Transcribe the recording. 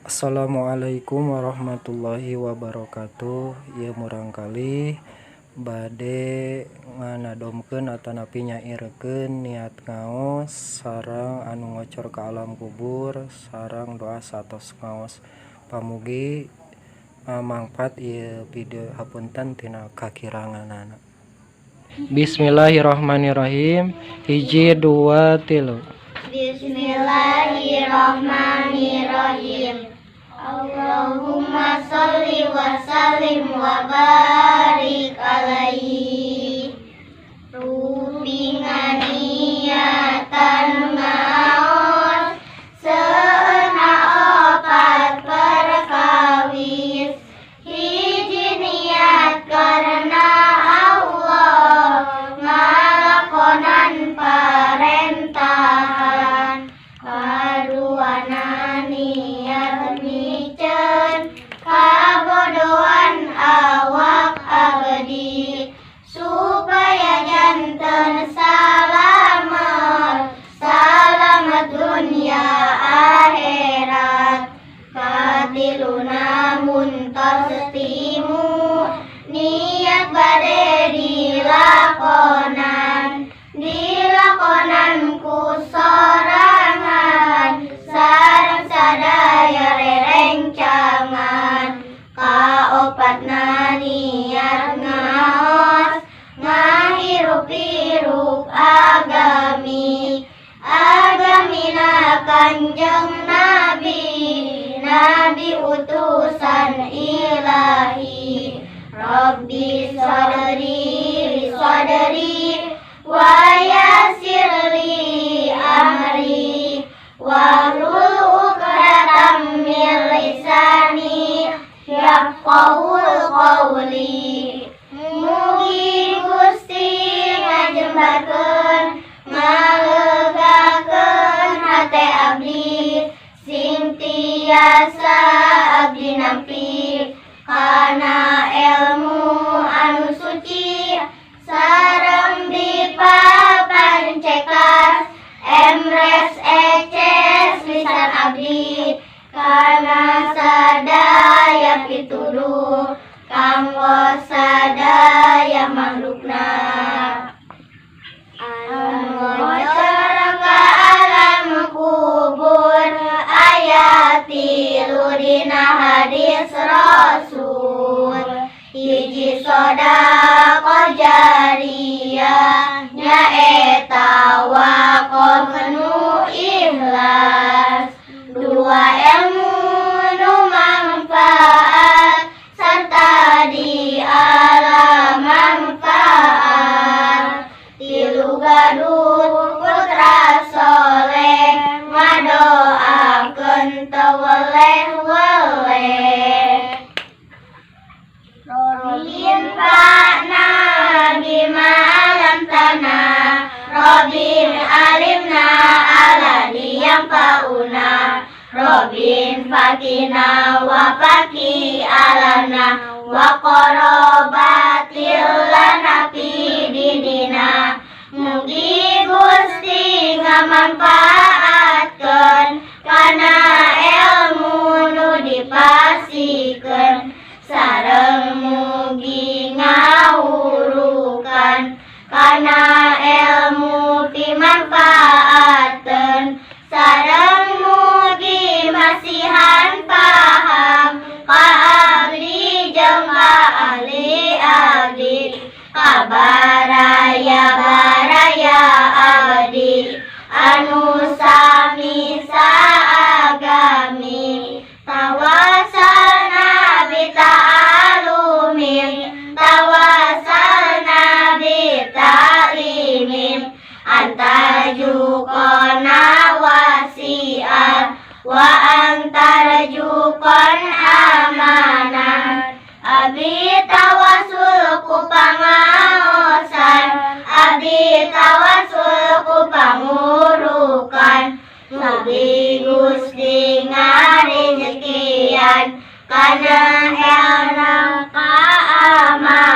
Assalamualaikum warahmatullahi wabarakatuh. Ieu murangkalih bade nganadomkeun atanapi nyairkeun niat ngaos sareng anu ngocor ka alam kubur sareng doa satos ngaos. Pamugi mangpaat ieu video hapunten tina kakiranganana. Bismillahirrahmanirrahim. 1 2 3. Bismillahirrahmanirrahim. Allahumma sholli wa sallim wa barik alaihi. Rupinganiatan maos seuna opat perkawis. Hiji niat karena Allah ngalakonan parentahan. Kaduana niat micen kabodohan awak abdi supaya janten salamet dunia akhirat. Katiluna muntos timu niat bade dilakonan ku sorangan sareng sadaya rerencangan. Kaopatna niat ngaos ngahirup-hirup agamina Kanjeng Nabi utusan ilahi. Rabbi sadri wa yassirli amri wahlul 'uqdatam min lisani yafqahul qawli. Mugi Gusti ngajembarkeun ngalegakeun hate abdi sing tiasa abdi nampi kana ilmu anu suci sareng dipapan cekas emres eces lisan abdi kana sadaya pituduh kanggo sadaya makhlukna. Anu ngocor ka alam kubur ayat 3 dina hadis Rasul. Hiji sodaqah jariyah nyaeta waqaf nu ikhlas. 2 ilmu nu manfaat sarta di alam manfaat. 3 gaduh putra soleh ngadoakeun teu weleh-weleh. Robin fa'na bima alam tanah, Robin alimna alladhi yanfa'una, Robin fakina wa faki alana wa qorobatil lana fi didina. Mugi Gusti ngamanfaatkeun kana ilmu nu dipasikeun sareng mugi ngawurukan kana ilmu pimanfaateun sareng mugi masihan paham ka abdi jeung ka ahli abdi ka baraya abdi anu sami saagami. Tawasalna bita'limin antarjukona wasi'at wa antarjukon amanah. Abdi tawasul ku pangaosan, abdi tawasul ku pangurukan. Mugi Gusti ngarejekian kana elna ka amal.